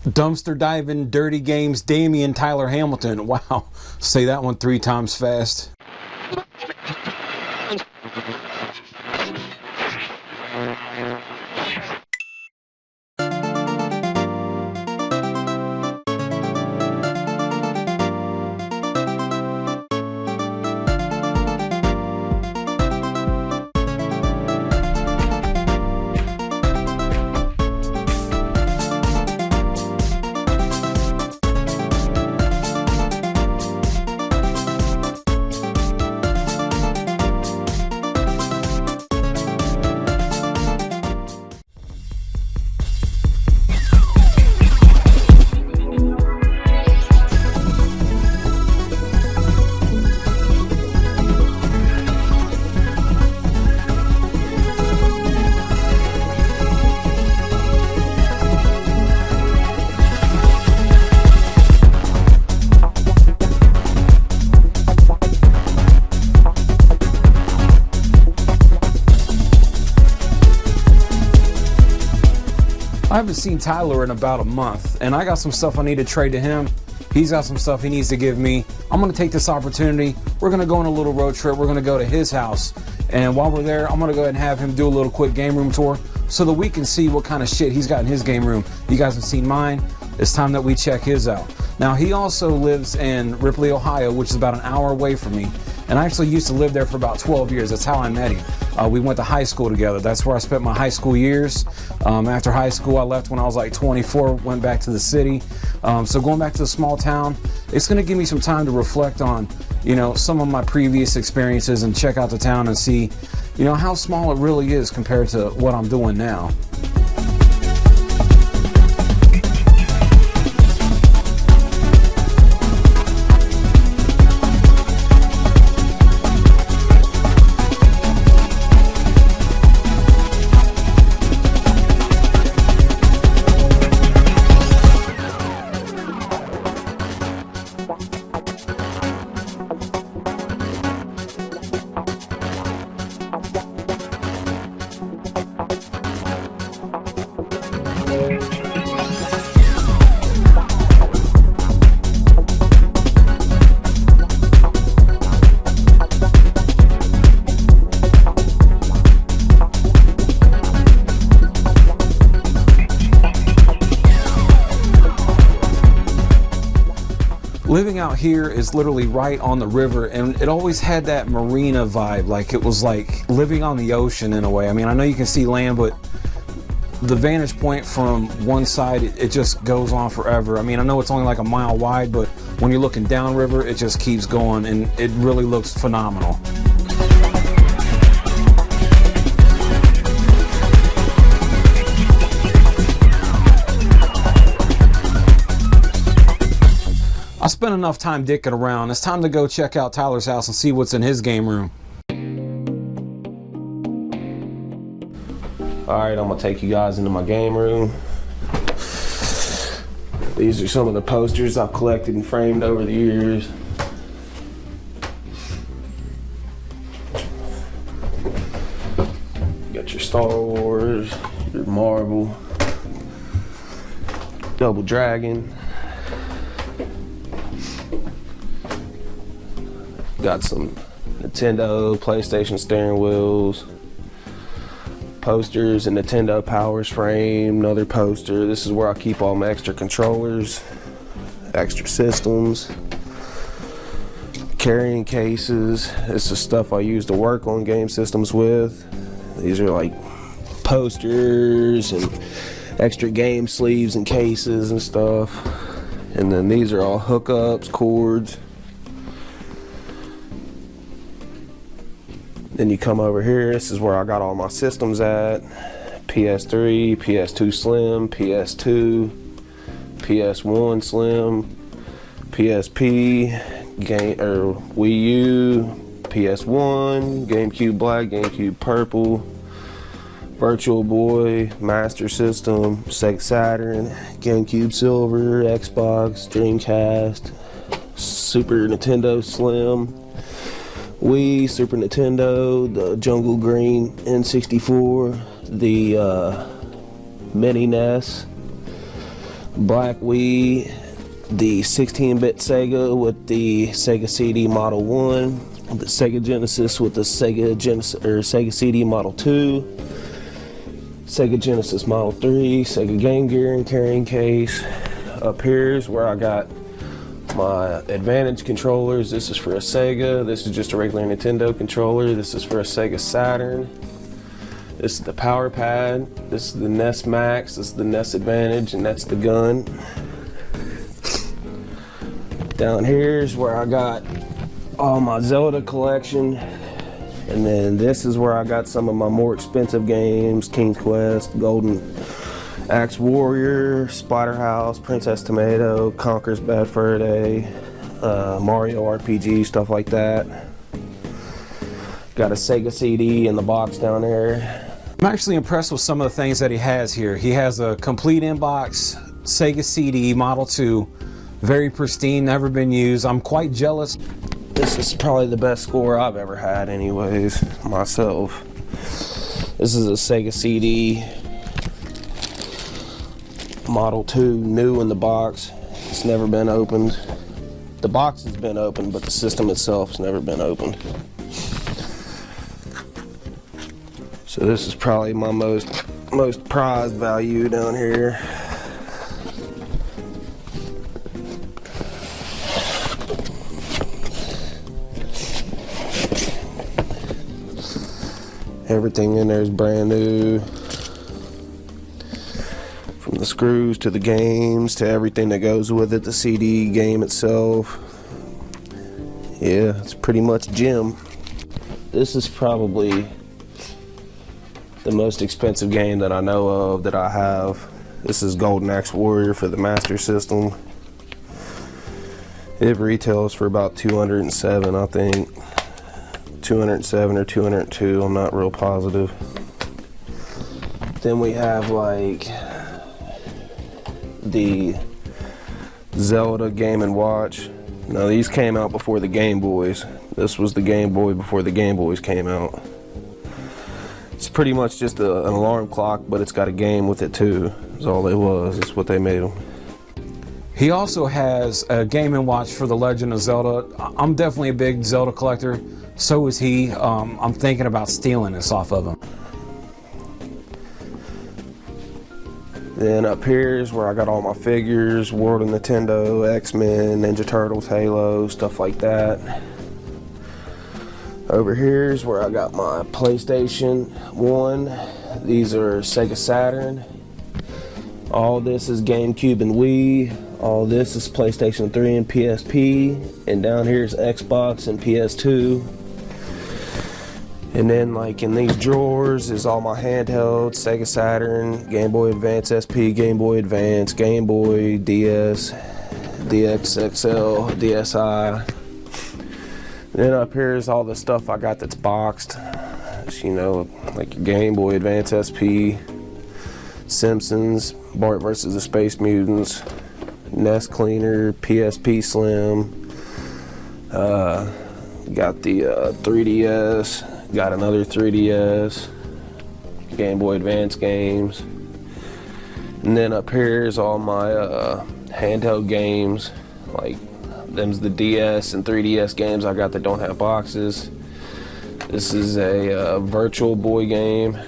Dumpster diving, dirty games, Dameien, Tyler Hamilton. Wow, say that one 3 times fast. I haven't seen Tyler in about a month, and I got some stuff I need to trade to him. He's got some stuff he needs to give me. I'm going to take this opportunity. We're going to go on a little road trip. We're going to go to his house, and while we're there, I'm going to go ahead and have him do a little quick game room tour so that we can see what kind of shit he's got in his game room. You guys have seen mine. It's time that we check his out. Now, he also lives in Ripley, Ohio, which is about an hour away from me. And I actually used to live there for about 12 years. That's how I met him. We went to high school together. That's where I spent my high school years. After high school, I left when I was like 24, went back to the city. So going back to the small town, it's gonna give me some time to reflect on, you know, some of my previous experiences and check out the town and see, you know, how small it really is compared to what I'm doing now. Living out here is literally right on the river, and it always had that marina vibe, like it was like living on the ocean in a way. I mean, I know you can see land, but the vantage point from one side, it just goes on forever. I mean, I know it's only like a mile wide, but when you're looking downriver, it just keeps going, and it really looks phenomenal. I spent enough time dicking around. It's time to go check out Tyler's house and see what's in his game room. Alright, I'm gonna take you guys into my game room. These are some of the posters I've collected and framed over the years. You got your Star Wars, your Marvel, Double Dragon. Got some Nintendo, PlayStation steering wheels, posters, and Nintendo Powers frame, another poster. This is where I keep all my extra controllers, extra systems, carrying cases. This is stuff I use to work on game systems with. These are like posters and extra game sleeves and cases and stuff. And then these are all hookups, cords. Then you come over here, this is where I got all my systems at. PS3, PS2 Slim, PS2, PS1 Slim, PSP, Wii U, PS1, GameCube Black, GameCube Purple, Virtual Boy, Master System, Sega Saturn, GameCube Silver, Xbox, Dreamcast, Super Nintendo Slim, Wii, Super Nintendo, the Jungle Green N64, the Mini NES, Black Wii, the 16-bit Sega with the Sega CD Model 1, the Sega Genesis with the Sega CD Model 2, Sega Genesis Model 3, Sega Game Gear and carrying case. Up here is where I got my Advantage controllers. This is for a Sega. This is just a regular Nintendo controller. This is for a Sega Saturn. This is the power pad. This is the NES Max. This is the NES Advantage, and that's the gun. Down here is where I got all my Zelda collection. And then this is where I got some of my more expensive games: King's Quest, Golden Axe Warrior, Splatterhouse, Princess Tomato, Conker's Bad Fur Day, Mario RPG, stuff like that. Got a Sega CD in the box down there. I'm actually impressed with some of the things that he has here. He has a complete inbox Sega CD Model 2, very pristine, never been used. I'm quite jealous. This is probably the best score I've ever had anyways, myself. This is a Sega CD Model 2, new in the box. It's never been opened. The box has been opened, but the system itself has never been opened. So this is probably my most prized value down here. Everything in there is brand new. From the screws to the games to everything that goes with it, the CD game itself. Yeah, it's pretty much gem. This is probably the most expensive game that I know of that I have. This is Golden Axe Warrior for the Master System. It retails for about $207, I think. 207 or 202, I'm not real positive. Then we have like the Zelda Game & Watch. Now these came out before the Game Boys. This was the Game Boy before the Game Boys came out. It's pretty much just an alarm clock, but it's got a game with it too. That's all it was. That's what they made them. He also has a Game & Watch for The Legend of Zelda. I'm definitely a big Zelda collector. So is he. I'm thinking about stealing this off of him. Then up here is where I got all my figures: World of Nintendo, X-Men, Ninja Turtles, Halo, stuff like that. Over here is where I got my PlayStation 1. These are Sega Saturn. All this is GameCube and Wii. All this is PlayStation 3 and PSP. And down here is Xbox and PS2. And then like in these drawers is all my handhelds: Sega Saturn, Game Boy Advance SP, Game Boy Advance, Game Boy, DS, DXXL, DSi. Then up here is all the stuff I got that's boxed. You know, like your Game Boy Advance SP, Simpsons, Bart vs. the Space Mutants, NES Cleaner, PSP Slim, got the 3DS, got another 3DS, Game Boy Advance games. And then up here is all my handheld games, like them's the DS and 3DS games I got that don't have boxes. This is a Virtual Boy game.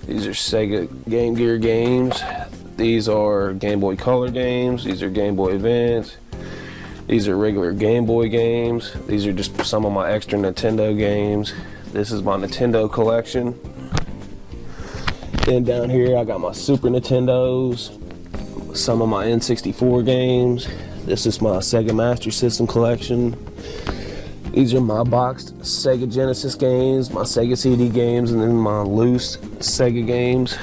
These are Sega Game Gear games. These are Game Boy Color games. These are Game Boy Advance. These are regular Game Boy games. These are just some of my extra Nintendo games. This is my Nintendo collection. Then down here I got my Super Nintendos, some of my N64 games. This is my Sega Master System collection. These are my boxed Sega Genesis games, my Sega CD games, and then my loose Sega games.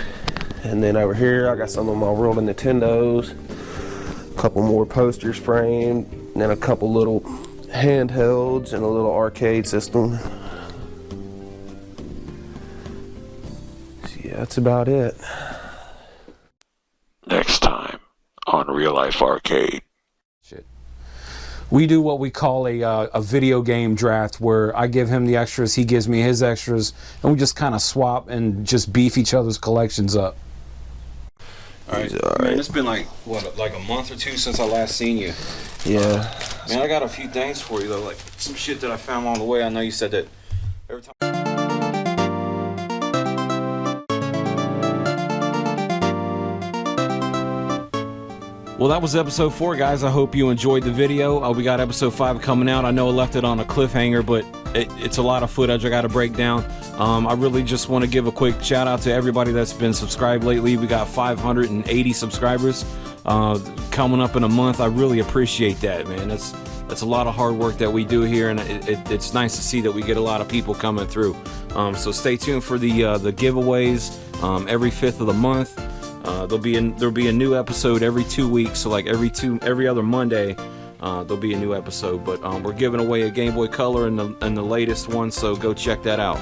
And then over here I got some of my World of Nintendos, a couple more posters framed, and then a couple little handhelds and a little arcade system. So yeah, that's about it. Next time on Real Life Arcade. We do what we call a video game draft, where I give him the extras, he gives me his extras, and we just kind of swap and just beef each other's collections up. All right. Man, it's been like a month or two since I last seen you. Yeah. Man, I got a few things for you though, like some shit that I found along the way. I know you said that every time. Well, that was episode 4, guys. I hope you enjoyed the video. We got episode 5 coming out. I know I left it on a cliffhanger, but it's a lot of footage I got to break down. I really just want to give a quick shout out to everybody that's been subscribed lately. We got 580 subscribers coming up in a month. I really appreciate that, man. That's a lot of hard work that we do here, and it's nice to see that we get a lot of people coming through. So stay tuned for the giveaways every 5th of the month. There'll be a new episode every 2 weeks. So like every other Monday, there'll be a new episode. But we're giving away a Game Boy Color and the latest one. So go check that out.